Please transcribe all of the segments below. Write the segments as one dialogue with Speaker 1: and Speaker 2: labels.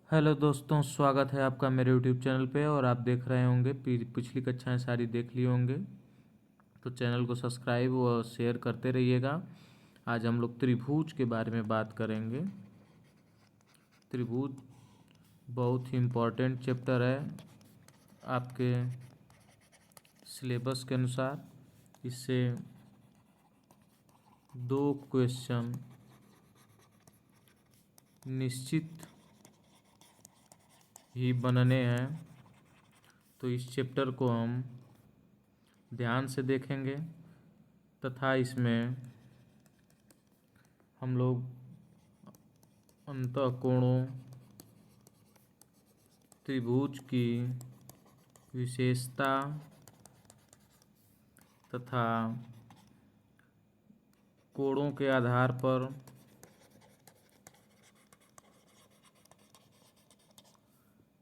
Speaker 1: Hello दोस्तों, स्वागत है आपका मेरे यूट्यूब चैनल पे। और आप देख रहे होंगे पिछली कक्षाएं सारी देख लिए होंगे, तो चैनल को सब्सक्राइब और शेयर करते रहिएगा। आज हम लोग त्रिभुज के बारे में बात करेंगे। त्रिभुज बहुत ही इम्पोर्टेंट चैप्टर है आपके सिलेबस के अनुसार। इससे दो क्वेश्चन निश्चित ही बनने हैं, तो इस चैप्टर को हम ध्यान से देखेंगे तथा इसमें हम लोग अंतःकोणों, त्रिभुज की विशेषता तथा कोणों के आधार पर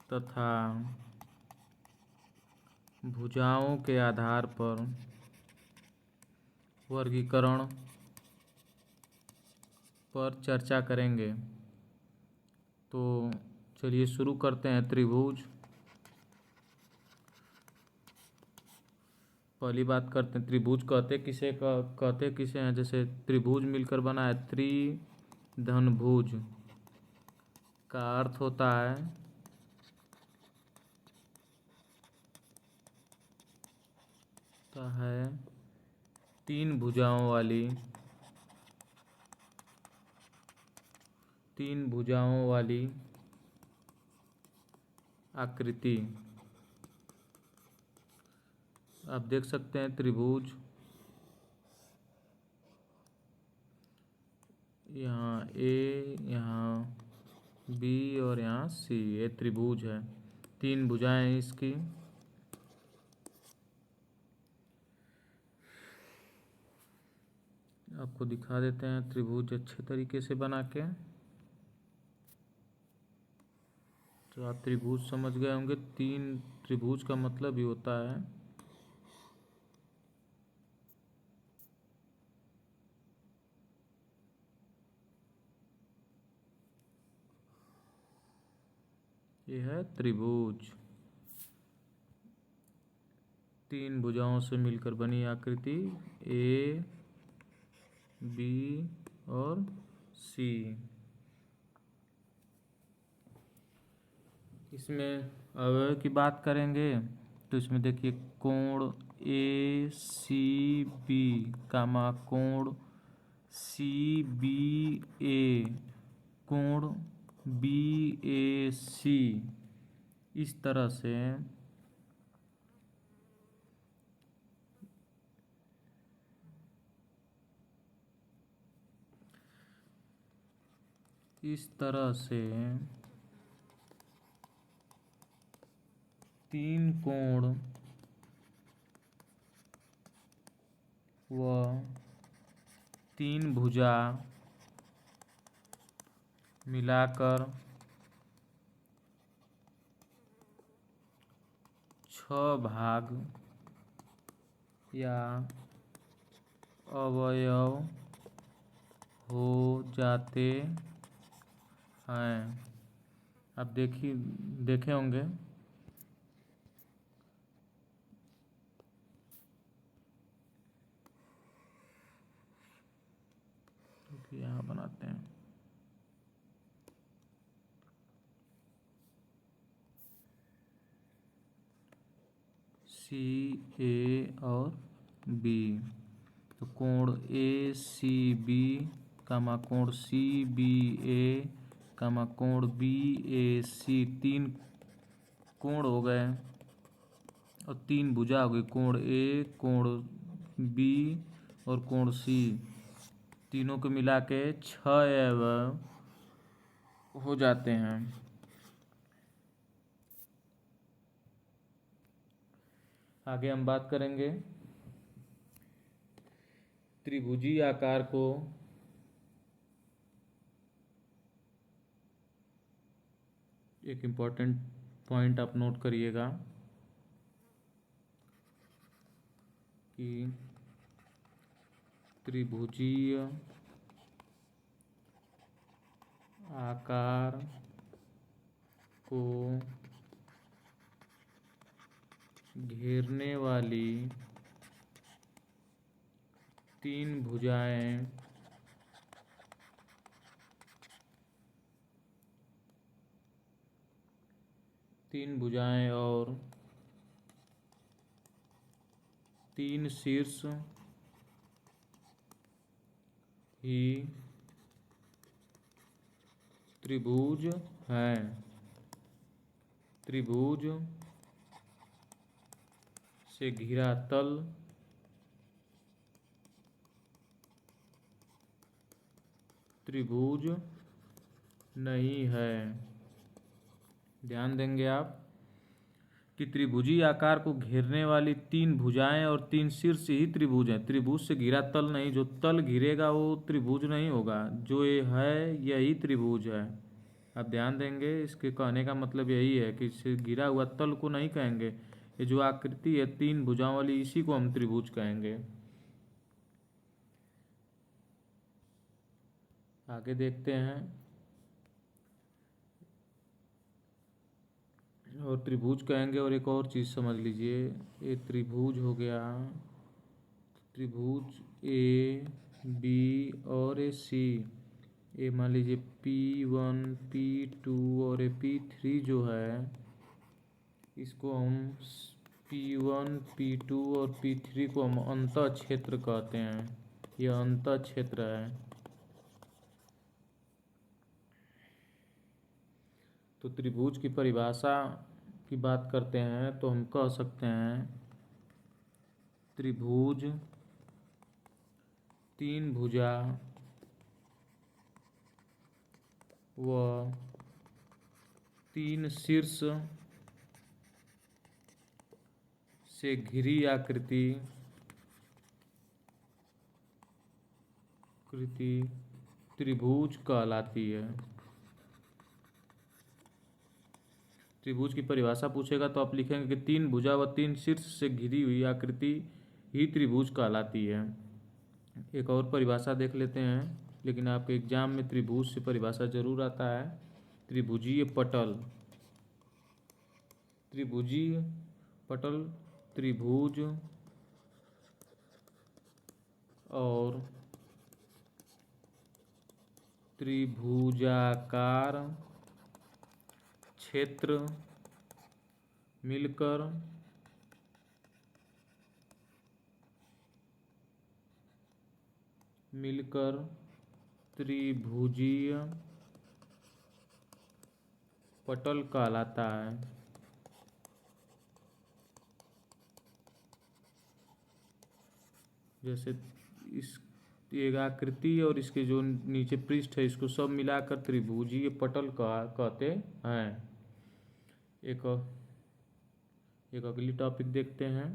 Speaker 1: तथा भुजाओं के आधार पर वर्गीकरण पर चर्चा करेंगे। तो चलिए शुरू करते हैं। त्रिभुज, पहली बात करते हैं त्रिभुज कहते किसे हैं। जैसे त्रिभुज मिलकर बना है त्रिधनुभुज, का अर्थ होता है तीन भुजाओं वाली आकृति। आप देख सकते हैं त्रिभुज यहाँ ए, यहाँ बी और यहाँ सी, ये त्रिभुज है। तीन भुजाएं हैं इसकी। आपको दिखा देते हैं त्रिभुज अच्छे तरीके से बना के। तो आप त्रिभुज समझ गए होंगे। तीन त्रिभुज का मतलब ही होता है यह है त्रिभुज, तीन भुजाओं से मिलकर बनी आकृति ए, बी और सी। इसमें अवयव की बात करेंगे तो इसमें देखिए कोण ए सी बी कामा कोण सी बी ए, कोण बी ए सी, इस तरह से तीन कोण व तीन भुजा मिलाकर 6 भाग या अवयव हो जाते हैं। आप देखे होंगे तो यहाँ बनाते हैं सी ए और बी। तो कोण ए सी बी कामा कोण सी बी ए कामा कोण बी ए सी, तीन कोण हो गए और तीन भुजा हो गई, कोण ए, कोण बी और कोण सी। तीनों को मिला के 6 अवयव हो जाते हैं। आगे हम बात करेंगे त्रिभुजी आकार को एक इम्पॉर्टेंट पॉइंट आप नोट करिएगा कि त्रिभुजीय आकार को घेरने वाली तीन भुजाएं और तीन शीर्ष ही त्रिभुज हैं। त्रिभुज से घिरा तल त्रिभुज नहीं है। ध्यान देंगे आप कि त्रिभुजी आकार को घेरने वाली तीन भुजाएं और तीन शीर्ष ही त्रिभुज हैं। त्रिभुज से घिरा तल नहीं, जो तल घिरेगा वो त्रिभुज नहीं होगा, जो ये है यही त्रिभुज है। आप ध्यान देंगे, इसके कहने का मतलब यही है कि इससे घिरा हुआ तल को नहीं कहेंगे, ये जो आकृति है तीन भुजाओं वाली इसी को हम त्रिभुज कहेंगे। आगे देखते हैं। और त्रिभुज कहेंगे और एक और चीज़ समझ लीजिए, ये त्रिभुज हो गया, त्रिभुज ए बी और ए सी। ये मान लीजिए P1 P2 और ये P3 जो है, इसको हम P1 P2 और P3 को हम अंतः क्षेत्र कहते हैं। यह अंतः क्षेत्र है। तो त्रिभुज की परिभाषा की बात करते हैं तो हम कह सकते हैं त्रिभुज तीन भुजा व तीन शीर्ष से घिरी आकृति त्रिभुज कहलाती है। त्रिभुज की परिभाषा पूछेगा तो आप लिखेंगे कि तीन भुजा व तीन शीर्ष से घिरी हुई आकृति ही त्रिभुज कहलाती है। एक और परिभाषा देख लेते हैं, लेकिन आपके एग्जाम में त्रिभुज से परिभाषा जरूर आता है। त्रिभुजीय पटल। त्रिभुजीय पटल त्रिभुज और त्रिभुजाकार क्षेत्र मिलकर त्रिभुजीय पटल कहलाता है। जैसे इस एक आकृति और इसके जो नीचे पृष्ठ है, इसको सब मिलाकर त्रिभुजीय पटल कहते हैं। एक अगली टॉपिक देखते हैं,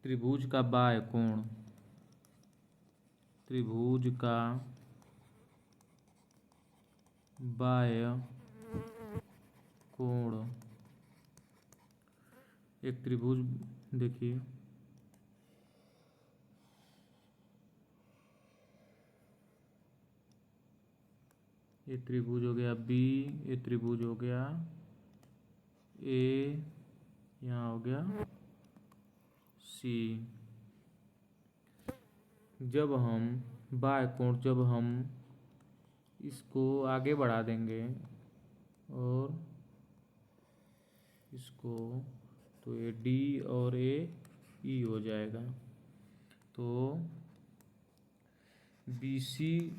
Speaker 1: त्रिभुज का बाह्य कोण। त्रिभुज का बाह्य कोण। एक त्रिभुज देखिए, ये त्रिभुज हो गया बी, ये त्रिभुज हो गया ए, यहाँ हो गया सी। जब हम बाह्य कोण, जब हम इसको आगे बढ़ा देंगे और इसको, तो ये डी और ये ई हो जाएगा। तो BC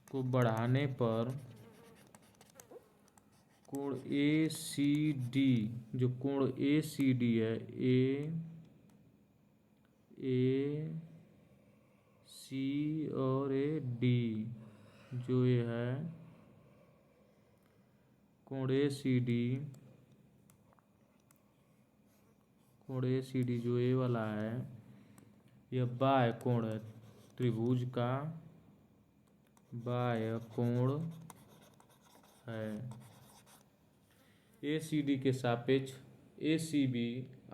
Speaker 1: को बढ़ाने पर कोण ACD, जो कोण ACD है, AC और AD, जो ये है कोण ACD जो ये वाला है, यह बाह्य कोण है। त्रिभुज का बाह्य कोण है। ACD के सापेक्ष ACB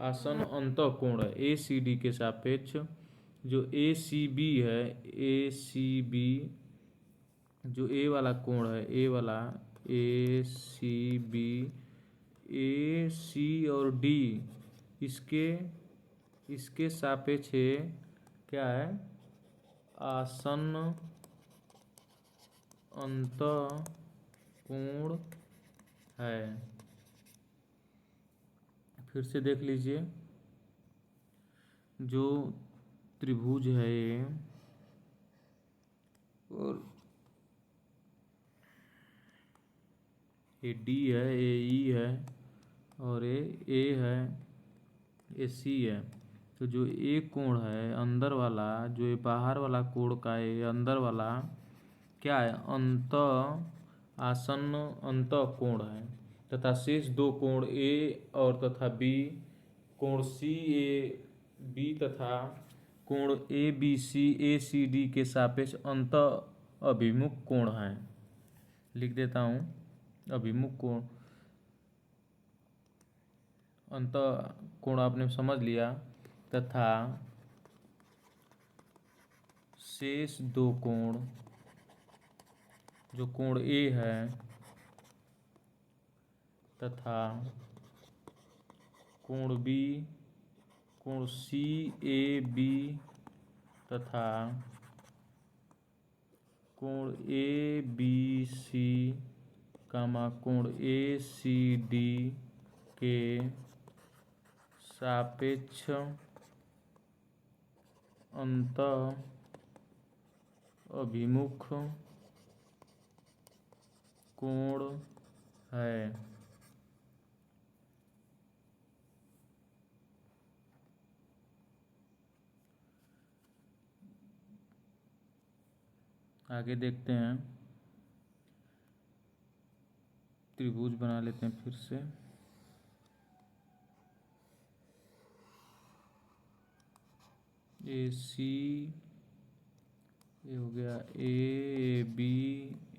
Speaker 1: आसन अंतः कोण है। ACD के सापेक्ष जो ACB है, ACB जो A वाला कोण है, A वाला ए सी बी, ए सी और डी इसके सापेक्ष क्या है, आसन्न अंतःकोण है। फिर से देख लीजिए, जो त्रिभुज है ये और ये डी है, ये ई है और ये ए है, ये सी है। तो जो एक कोण है अंदर वाला, जो ये बाहर वाला कोण का ये अंदर वाला क्या है, आसन्न अंतःकोण है। तथा शेष दो कोण ए और तथा बी, कोण सी ए बी तथा कोण A B C A C D के सापेक्ष अंतः अभिमुख कोण है। लिख देता हूँ, अभिमुख कोण, अंतः कोण आपने समझ लिया। तथा शेष दो कोण, जो कोण ए है तथा कोण बी, कोण सी ए बी तथा कोण ए बी सी कोण ए सी डी के सापेक्ष अंतः अभिमुख कोण है। आगे देखते हैं, त्रिभुज बना लेते हैं फिर से। ए सी, ये हो गया A B,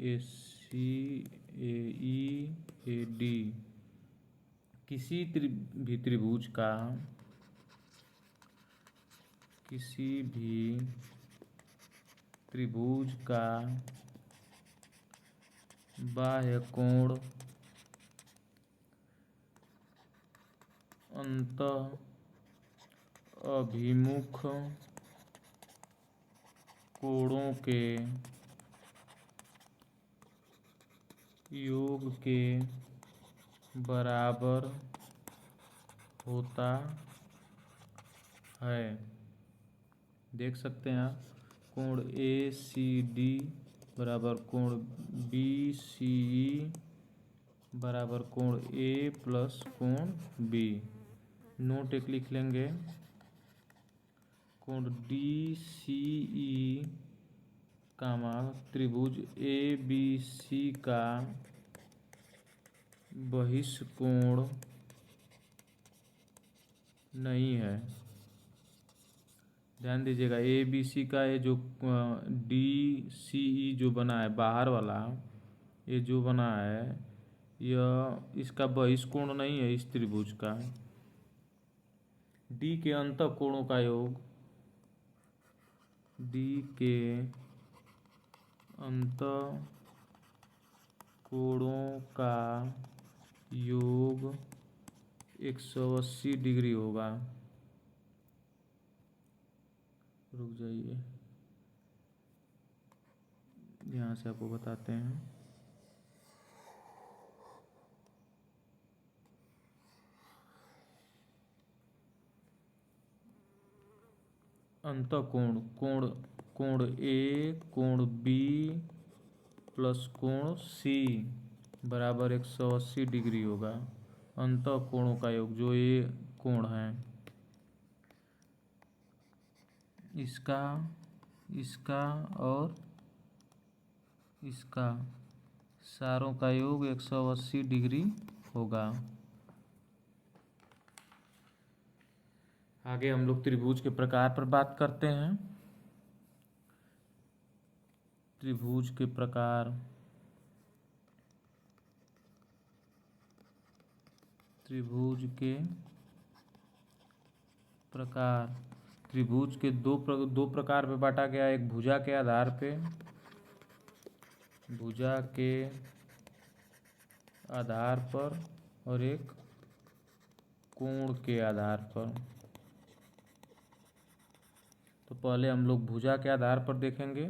Speaker 1: A C, A E, A D. किसी भी त्रिभुज का, किसी भी त्रिभुज का बाह्य कोण अंतः अभिमुख कोणों के योग के बराबर होता है। देख सकते हैं आप, कोण ए सी डी बराबर कोण बी सी ई बराबर कोण ए प्लस कोण बी। नोट एक लिख लेंगे, कोण डी सी ई कामा त्रिभुज ए बी सी का बहिष्कोण नहीं है। ध्यान दीजिएगा, ए बी सी का ये जो डी सी ई जो बना है बाहर वाला, ये जो बना है यह इसका बहिष्कोण नहीं है इस त्रिभुज का। डी के अंतः कोणों का योग, डी के अंतः कोणों का योग 180 डिग्री होगा। रुक जाइए, यहाँ से आपको बताते हैं। अंतःकोण, कोण ए, कोण बी प्लस कोण सी बराबर 180 डिग्री होगा। अंतःकोणों का योग, जो ये कोण है, इसका, इसका और इसका सारों का योग 180 डिग्री होगा। आगे हम लोग त्रिभुज के प्रकार पर बात करते हैं। त्रिभुज के प्रकार, त्रिभुज के प्रकार, त्रिभुज के दो प्रकार पे बांटा गया। एक भुजा के आधार पे, भुजा के आधार पर और एक कोण के आधार पर। तो पहले हम लोग भुजा के आधार पर देखेंगे।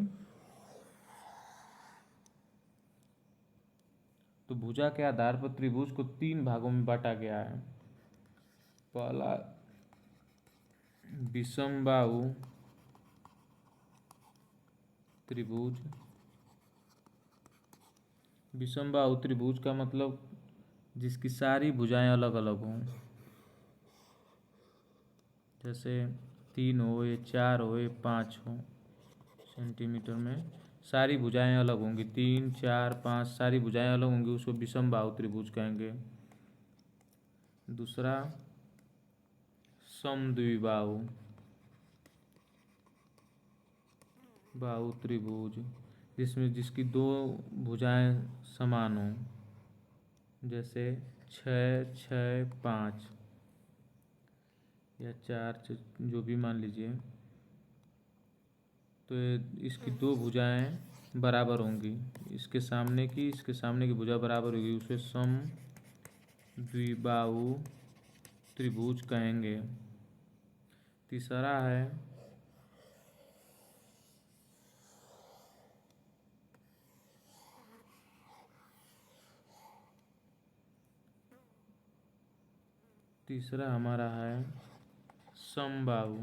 Speaker 1: तो भुजा के आधार पर त्रिभुज को 3 भागों में बांटा गया है। पहला विषमबाहु त्रिभुज। विषमबाहु त्रिभुज का मतलब जिसकी सारी भुजाएं अलग अलग हों, जैसे 3 हो, ये 4 हो, ये 5 हो सेंटीमीटर में, सारी भुजाएं अलग होंगी, 3, 4, 5 सारी भुजाएं अलग होंगी, उसको विषमबाहु त्रिभुज कहेंगे। दूसरा समद्विबाहु त्रिभुज, जिसकी 2 भुजाएं समान हों, जैसे 6, 6, 5 या 4 जो भी मान लीजिए। तो इसकी 2 भुजाएं बराबर होंगी, इसके सामने की भुजा बराबर होगी, उसे समद्विबाहु त्रिभुज कहेंगे। तीसरा है हमारा है समबाहु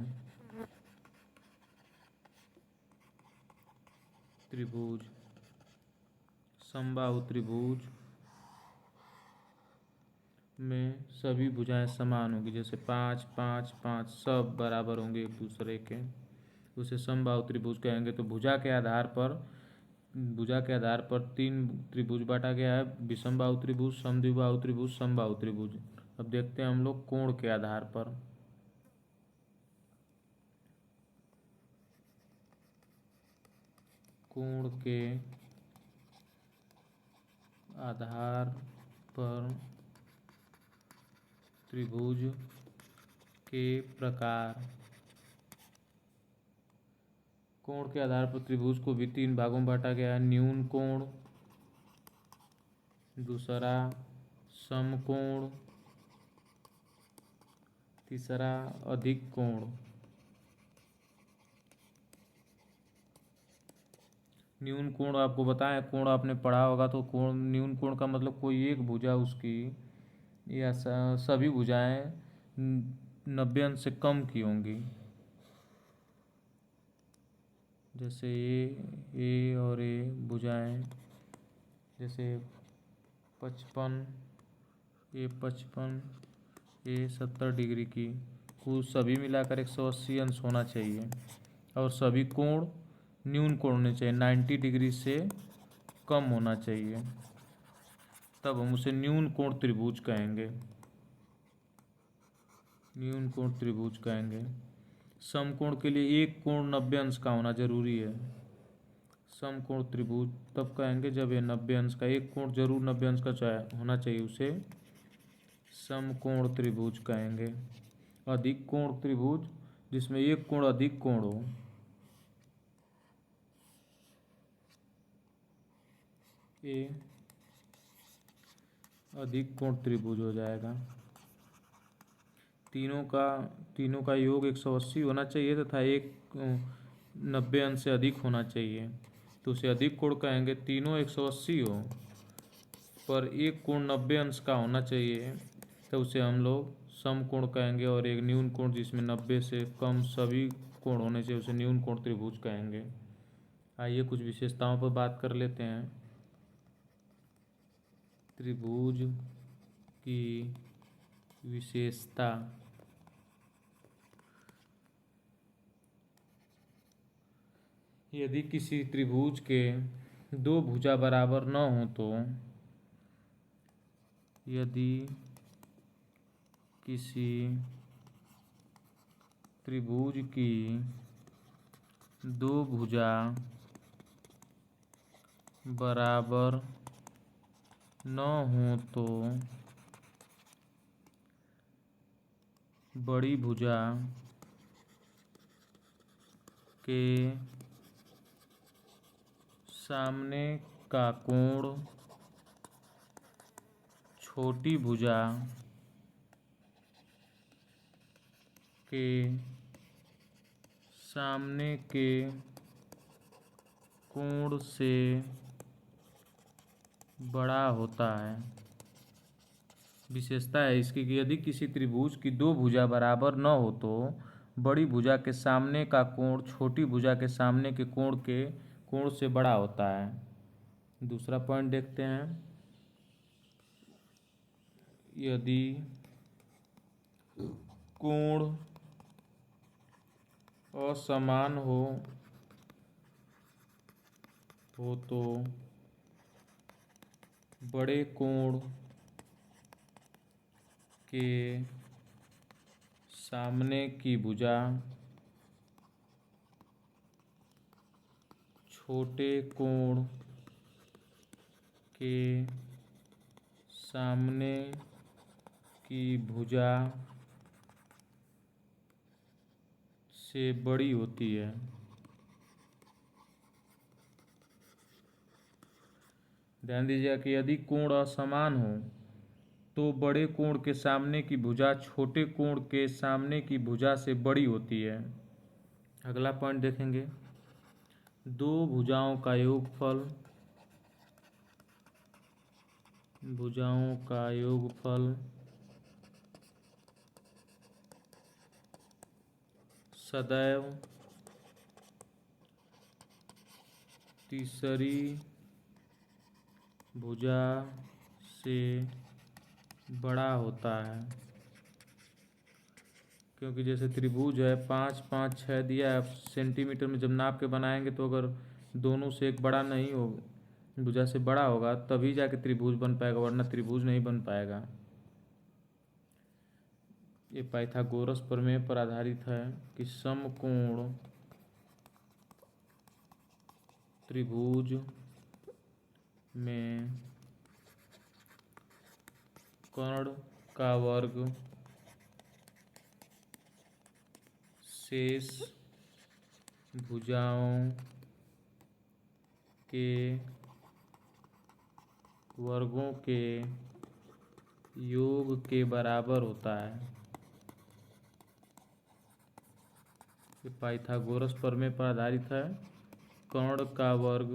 Speaker 1: त्रिभुज। समबाहु त्रिभुज में सभी भुजाएं समान होंगी, जैसे 5, 5, 5 सब बराबर होंगे एक दूसरे के, उसे समबाहु त्रिभुज कहेंगे। तो भुजा के आधार पर 3 त्रिभुज बांटा गया है, विषमबाहु त्रिभुज, समद्विबाहु त्रिभुज, समबाहु त्रिभुज। अब देखते हैं हम लोग कोण के आधार पर। कोण के आधार पर त्रिभुज के प्रकार। कोण के आधार पर त्रिभुज को भी 3 भागों में बांटा गया है। न्यून कोण, दूसरा समकोण, तीसरा अधिक कोण। न्यून कोण आपको बताएं, कोण आपने पढ़ा होगा तो न्यून कोण का मतलब कोई एक भुजा उसकी या सभी भुजाएं 90 अंश से कम की होंगी, जैसे ए और ए भुजाएं, जैसे 55, ए 55, ए 70 डिग्री की, कुल सभी मिलाकर 180 अंश होना चाहिए। और सभी कोण न्यून कोण होने चाहिए, 90 डिग्री से कम होना चाहिए, तब हम उसे न्यून कोण त्रिभुज कहेंगे। न्यून कोण त्रिभुज कहेंगे। समकोण के लिए एक कोण 90 अंश का होना जरूरी है। समकोण त्रिभुज तब कहेंगे जब ये 90 अंश का, एक कोण जरूर 90 अंश का होना चाहिए, उसे समकोण त्रिभुज कहेंगे। अधिक कोण त्रिभुज, जिसमें एक कोण अधिक कोण हो, ये अधिक कोण त्रिभुज हो जाएगा। तीनों का योग 180 होना चाहिए तथा एक 90 अंश से अधिक होना चाहिए, तो उसे अधिक कोण कहेंगे। तीनों 180 हो पर एक कोण 90 अंश का होना चाहिए, तो उसे हम लोग समकोण कहेंगे। और एक न्यून कोण जिसमें 90 से कम सभी कोण होने चाहिए, उसे न्यून कोण त्रिभुज कहेंगे। आइए कुछ विशेषताओं पर बात कर लेते हैं। त्रिभुज की विशेषता। यदि किसी त्रिभुज के 2 भुजा बराबर न हो तो, यदि किसी त्रिभुज की 2 भुजा बराबर न हो तो बड़ी भुजा के सामने का कोण छोटी भुजा के सामने के कोण से बड़ा होता है। विशेषता है इसकी कि यदि किसी त्रिभुज की दो भुजा बराबर न हो तो बड़ी भुजा के सामने का कोण छोटी भुजा के सामने के कोण से बड़ा होता है। दूसरा पॉइंट देखते हैं। यदि कोण असमान हो तो बड़े कोण के सामने की भुजा छोटे कोण के सामने की भुजा से बड़ी होती है। ध्यान दीजिएगा कि यदि कोण असमान हो तो बड़े कोण के सामने की भुजा छोटे कोण के सामने की भुजा से बड़ी होती है। अगला पॉइंट देखेंगे। दो भुजाओं का योगफल सदैव तीसरी भुजा से बड़ा होता है। क्योंकि जैसे त्रिभुज है 5, 5, 6 दिया है। सेंटीमीटर में जब नाप के बनाएंगे तो अगर दोनों से एक बड़ा नहीं हो भुजा से बड़ा होगा तभी जाके त्रिभुज बन पाएगा, वरना त्रिभुज नहीं बन पाएगा। ये पाइथागोरस प्रमेय पर आधारित है कि समकोण त्रिभुज में कर्ण का वर्ग शेष भुजाओं के वर्गों के योग के बराबर होता है। ये पाइथागोरस प्रमेय पर आधारित है। कर्ण का वर्ग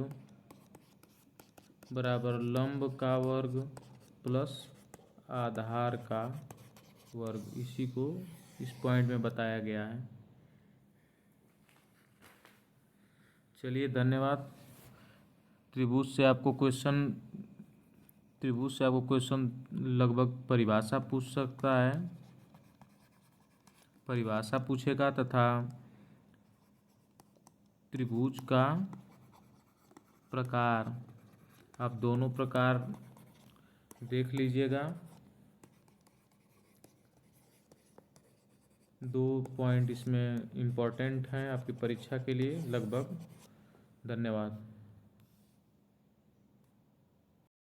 Speaker 1: बराबर लंब का वर्ग प्लस आधार का वर्ग, इसी को इस पॉइंट में बताया गया है। चलिए धन्यवाद। त्रिभुज से आपको क्वेश्चन लगभग परिभाषा पूछ सकता है, परिभाषा पूछेगा तथा त्रिभुज का प्रकार, आप दोनों प्रकार देख लीजिएगा। 2 पॉइंट इसमें इम्पोर्टेंट हैं आपकी परीक्षा के लिए लगभग। धन्यवाद।